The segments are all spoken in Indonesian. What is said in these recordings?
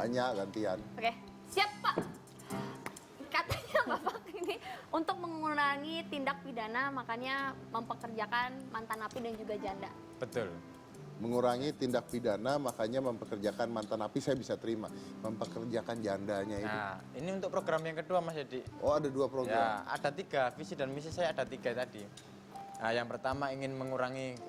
nanya gantian. Oke, siap Pak. Katanya Bapak ini untuk mengurangi tindak pidana makanya mempekerjakan mantan napi dan juga janda. Betul. Mengurangi tindak pidana makanya mempekerjakan mantan napi saya bisa terima. Mempekerjakan jandanya itu. Nah, ini untuk program yang kedua Mas Edi. Oh ada 2 program. Ya, ada 3, visi dan misi saya ada 3 tadi. Nah, yang pertama ingin mengurangi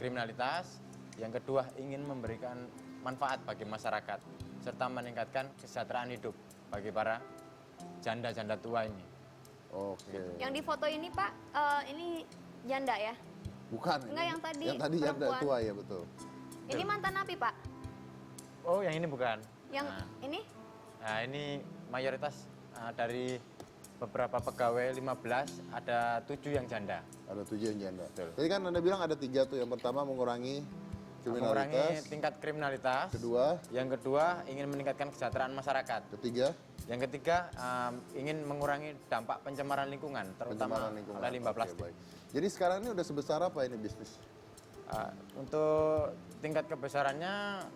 kriminalitas, yang kedua ingin memberikan manfaat bagi masyarakat, serta meningkatkan kesejahteraan hidup bagi para janda-janda tua ini. Oke. Yang di foto ini Pak, ini janda ya? Bukan. Enggak, yang tadi Yang tadi janda perempuan. tua ya betul. Ini mantan napi Pak? Oh, yang ini bukan. Yang Nah, ini? nah, ini mayoritas dari beberapa pegawai 15, ada 7 yang janda. Ada 7 yang janda. Betul. Tadi kan Anda bilang ada 3 tuh. Yang pertama mengurangi Mengurangi kriminalitas. tingkat kriminalitas. Kedua, Yang kedua ingin meningkatkan kesejahteraan masyarakat. ketiga, Yang ketiga ingin mengurangi dampak pencemaran lingkungan, terutama pencemaran lingkungan. oleh limbah Oke, plastik. baik. Jadi sekarang ini udah sebesar apa ini bisnis? Untuk tingkat kebesarannya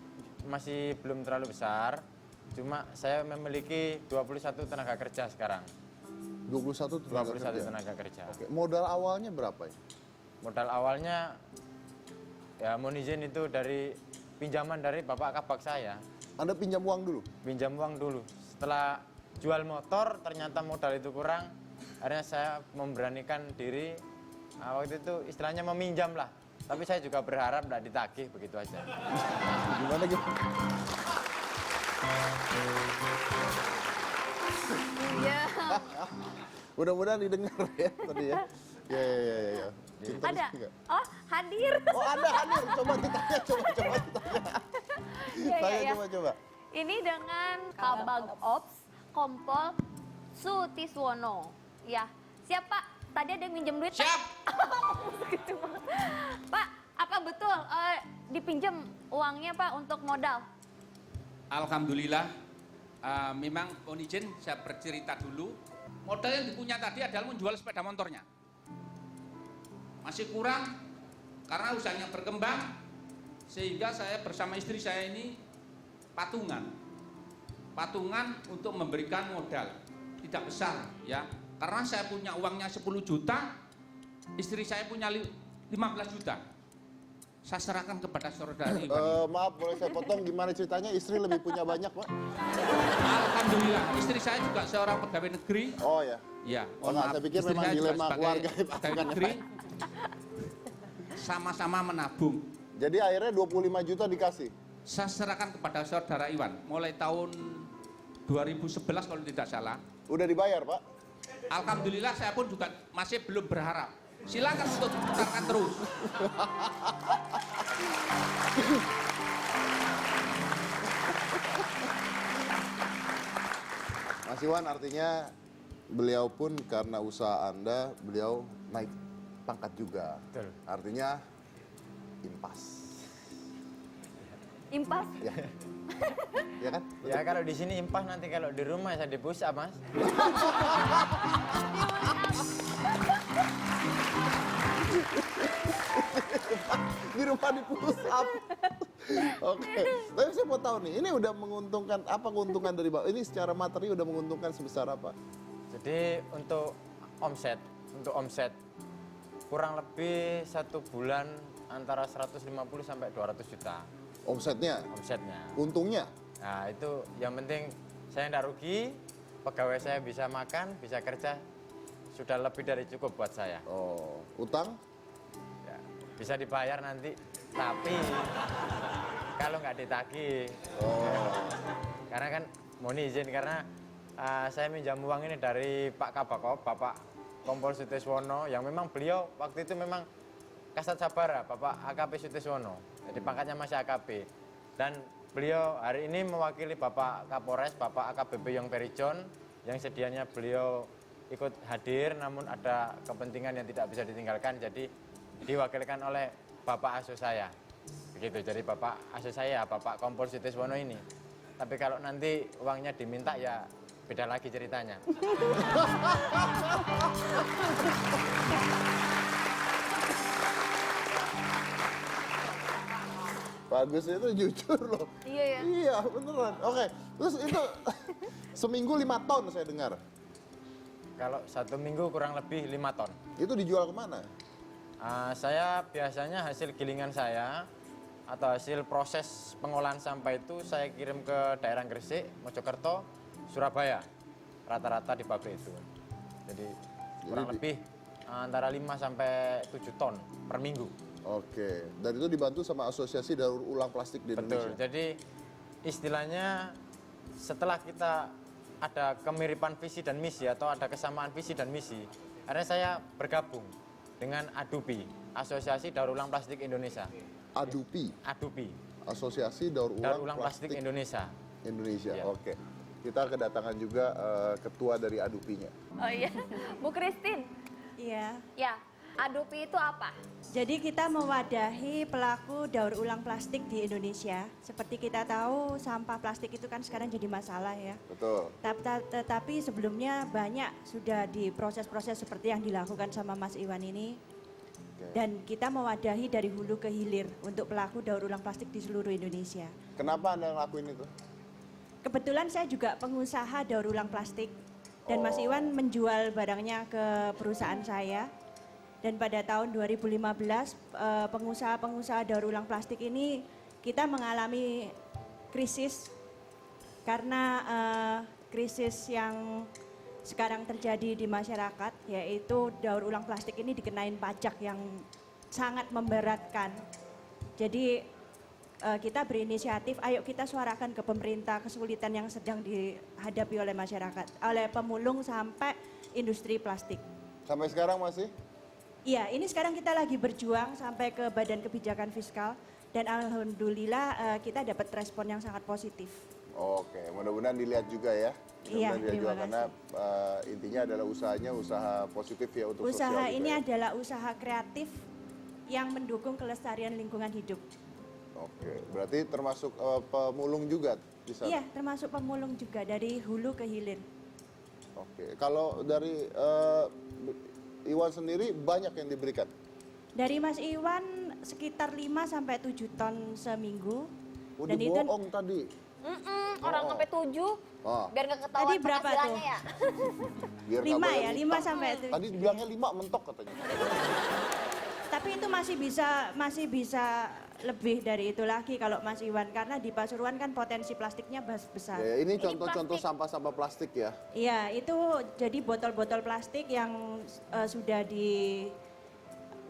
masih belum terlalu besar, cuma saya memiliki 21 tenaga kerja sekarang. 21 tenaga 21 kerja. tenaga kerja. Oke, modal awalnya berapa ya? Modal awalnya ya mohon izin itu dari pinjaman dari bapak kabak saya. Anda pinjam uang dulu? Pinjam uang dulu. Setelah jual motor ternyata modal itu kurang, akhirnya saya memberanikan diri. Waktu itu istilahnya meminjam lah. Tapi saya juga berharap tidak ditagih begitu aja. Gimana gitu? Iya. Mudah-mudahan didengar ya tadi ya. Ya. Cinta Ada? Rizky nggak? Oh, hadir. Oh ada. Coba ditanya, coba ditanya. Tanya coba. Ini dengan Kabag Ops Kompol Sutiswono. Ya, siap Pak. Tadi ada yang minjem duit. Siap. Gitu, Pak, apa betul dipinjam uangnya Pak untuk modal? Alhamdulillah, memang mohon izin saya bercerita dulu. Modal yang dipunya tadi adalah menjual sepeda motornya. Masih kurang karena usahanya berkembang, sehingga saya bersama istri saya ini patungan untuk memberikan modal. Tidak besar ya, karena saya punya uangnya 10 juta, istri saya punya 15 juta. Saya serahkan kepada saudara Iwan. Maaf boleh saya potong, gimana ceritanya istri lebih punya banyak Pak? Alhamdulillah, istri saya juga seorang pegawai negeri. Oh ya. Ya, Oh, enggak, saya pikir istri memang saya juga dilema sebagai keluarga pegawai negeri. Sama-sama menabung. Jadi akhirnya 25 juta dikasih? Saya serahkan kepada saudara Iwan mulai tahun 2011 kalau tidak salah. Udah dibayar Pak? Alhamdulillah saya pun juga masih belum berharap. Silakan untuk diputarkan terus. Mas Iwan, artinya beliau pun karena usaha Anda, beliau naik pangkat juga. Betul. Artinya impas. Impas? Ya, ya kan? Ya kalau di sini impas, nanti kalau di rumah saya di push up Mas. Di rumah di push up. Oke. Tapi saya mau tahu nih, ini udah menguntungkan, apa keuntungan dari Bapak? Ini secara materi udah menguntungkan sebesar apa? Jadi untuk omset kurang lebih 1 bulan antara 150 sampai 200 juta Omsetnya? omsetnya. Untungnya? Nah itu yang penting saya tidak rugi, pegawai saya bisa makan, bisa kerja, sudah lebih dari cukup buat saya. Oh, utang? Ya, bisa dibayar nanti, tapi kalau nggak ditagih, karena kan mohon izin karena saya minjam uang ini dari Pak Kabakop, Bapak Kompol Sutiswono, yang memang beliau waktu itu memang Kasat Sabara, Bapak AKP Sutiswono, jadi pangkatnya masih AKP. Dan beliau hari ini mewakili Bapak Kapolres, Bapak AKBP Yong Perijon, yang sedianya beliau ikut hadir, namun ada kepentingan yang tidak bisa ditinggalkan, jadi diwakilkan oleh Bapak asuh saya. Begitu, jadi Bapak asuh saya, Bapak Kompol Sutiswono ini. Tapi kalau nanti uangnya diminta ya beda lagi ceritanya. Pak Bagus itu jujur loh. Iya ya. Iya, beneran. Oke, terus itu seminggu 5 ton saya dengar. Kalau 1 minggu kurang lebih 5 ton. Itu dijual kemana? Saya biasanya hasil gilingan saya atau hasil proses pengolahan sampah itu saya kirim ke daerah Gresik, Mojokerto, Surabaya. Rata-rata di pabrik itu. Jadi kurang lebih antara 5 sampai 7 ton per minggu. Oke, dan itu dibantu sama Asosiasi Daur Ulang Plastik di Betul. Indonesia. Jadi istilahnya setelah kita ada kemiripan visi dan misi atau ada kesamaan visi dan misi, akhirnya saya bergabung dengan ADUPI, Asosiasi Daur Ulang Plastik Indonesia. ADUPI, Asosiasi Daur Ulang Plastik Indonesia. Indonesia. Iya. Oke. Kita kedatangan juga ketua dari ADUPI-nya. Oh iya. Bu Christine. Iya, Ya, ADUPI itu apa? jadi kita mewadahi pelaku daur ulang plastik di Indonesia. Seperti kita tahu, sampah plastik itu kan sekarang jadi masalah ya. Betul. Tetapi sebelumnya banyak sudah di proses-proses seperti yang dilakukan sama Mas Iwan ini. Dan kita mewadahi dari hulu ke hilir untuk pelaku daur ulang plastik di seluruh Indonesia. Kenapa Anda ngelakuin itu? Kebetulan saya juga pengusaha daur ulang plastik. Dan Mas Iwan menjual barangnya ke perusahaan saya. Dan pada tahun 2015 pengusaha-pengusaha daur ulang plastik ini kita mengalami krisis karena krisis yang sekarang terjadi di masyarakat, yaitu daur ulang plastik ini dikenain pajak yang sangat memberatkan. Jadi kita berinisiatif, ayo kita suarakan ke pemerintah kesulitan yang sedang dihadapi oleh masyarakat, oleh pemulung sampai industri plastik. Sampai sekarang masih? Iya, ini sekarang kita lagi berjuang sampai ke Badan Kebijakan Fiskal dan alhamdulillah kita dapat respon yang sangat positif. Oke, mudah-mudahan dilihat juga ya. Iya, Mudah-mudahan dilihat terima juga, karena intinya adalah usahanya usaha positif ya untuk Usaha sosial. ini gitu ya. adalah usaha kreatif yang mendukung kelestarian lingkungan hidup. Oke, berarti termasuk pemulung juga di sana? Iya, termasuk pemulung juga dari hulu ke hilir. Oke, kalau dari Iwan sendiri banyak yang diberikan? Dari Mas Iwan sekitar 5 sampai 7 ton seminggu. Oh, Dan itu dibohong tadi. Orang sampai 7, Oh. biar nggak ketahuan Tadi berapa penghasilannya tuh? ya. Biar 5 nggak ya, bayar 5 utang. sampai 7. Tadi bilangnya 5 mentok katanya. Tapi itu masih bisa lebih dari itu lagi kalau Mas Iwan, karena di Pasuruan kan potensi plastiknya besar. Ya, ini contoh-contoh plastik. sampah-sampah plastik ya. Iya, itu jadi botol-botol plastik yang sudah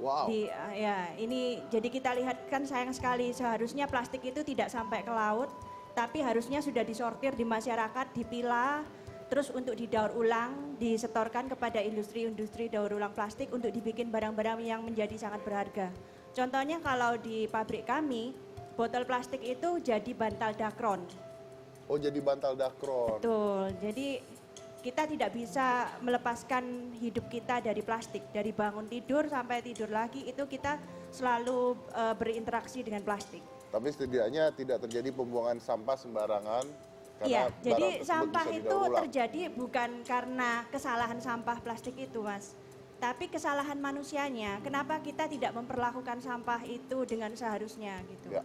Wow. ya ini jadi kita lihat kan sayang sekali, seharusnya plastik itu tidak sampai ke laut, tapi harusnya sudah disortir di masyarakat, dipilah, terus untuk didaur ulang, disetorkan kepada industri-industri daur ulang plastik untuk dibikin barang-barang yang menjadi sangat berharga. Contohnya kalau di pabrik kami, botol plastik itu jadi bantal dakron. Oh, jadi bantal dakron. Betul, jadi kita tidak bisa melepaskan hidup kita dari plastik. Dari bangun tidur sampai tidur lagi itu kita selalu berinteraksi dengan plastik. Tapi setidaknya tidak terjadi pembuangan sampah sembarangan. Karena Iya, jadi barang tersebut sampah bisa itu didaur ulang. terjadi bukan karena kesalahan sampah plastik itu, Mas. Tapi kesalahan manusianya. Kenapa kita tidak memperlakukan sampah itu dengan seharusnya gitu. Ya.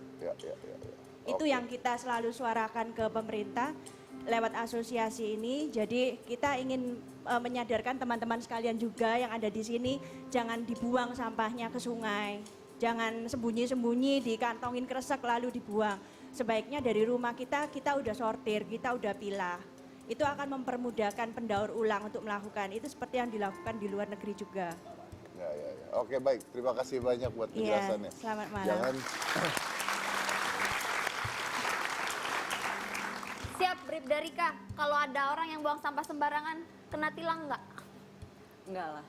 Itu Oke. yang kita selalu suarakan ke pemerintah lewat asosiasi ini. Jadi kita ingin menyadarkan teman-teman sekalian juga yang ada di sini, jangan dibuang sampahnya ke sungai. Jangan sembunyi-sembunyi dikantongin kresek lalu dibuang. Sebaiknya dari rumah kita udah sortir, kita udah pilah. Itu akan mempermudahkan pendaur ulang untuk melakukan. Itu seperti yang dilakukan di luar negeri juga. Ya. Oke, baik. Terima kasih banyak buat Iya, penjelasannya. selamat malam. Jangan Siap, Brib dari Kak. Kalau ada orang yang buang sampah sembarangan, kena tilang nggak? Enggak lah,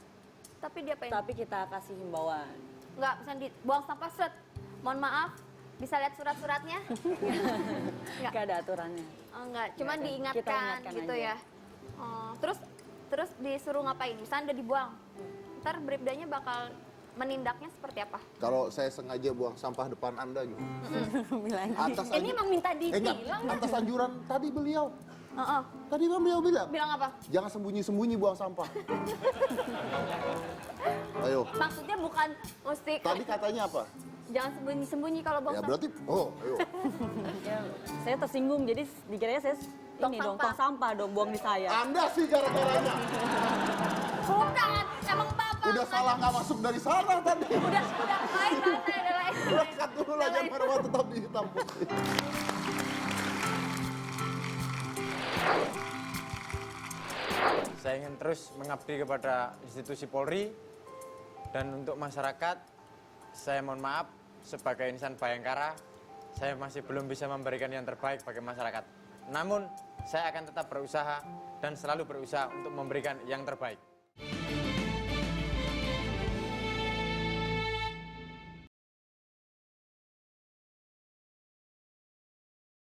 Tapi dia pengen, tapi kita kasih himbauan. nggak, misalnya buang sampah set. Mohon maaf, bisa lihat surat-suratnya? Nggak. Enggak ada aturannya. Oh, enggak, cuman Nggak ada. diingatkan Kita ingatkan gitu aja. ya. Oh, terus disuruh ngapain? Misalnya udah dibuang. Ntar Bribdanya bakal menindaknya seperti apa? kalau saya sengaja buang sampah depan Anda gitu. Bilang Atas Ini emang minta enggak, ditilang. atas anjuran tadi beliau. Heeh. Tadi kan beliau bilang, Bilang apa? jangan sembunyi-sembunyi buang sampah. Ayo. Maksudnya bukan mesti Tadi katanya apa? Jangan sembunyi-sembunyi kalau buang Ya sampah. berarti, oh ayo. Ya, saya tersinggung, jadi dikiranya saya Tong ini dong, sampah. tong sampah dong, buang di saya. Anda sih gara-garanya. Bukan, emang bapak. Udah salah nggak masuk dari sana tadi. Udah lain. Berangkat dulu lah, jangan marwah tetap di hitam putih. Saya ingin terus mengabdi kepada institusi Polri dan untuk masyarakat, saya mohon maaf sebagai insan Bayangkara, saya masih belum bisa memberikan yang terbaik bagi masyarakat. Namun, saya akan tetap berusaha dan selalu berusaha untuk memberikan yang terbaik.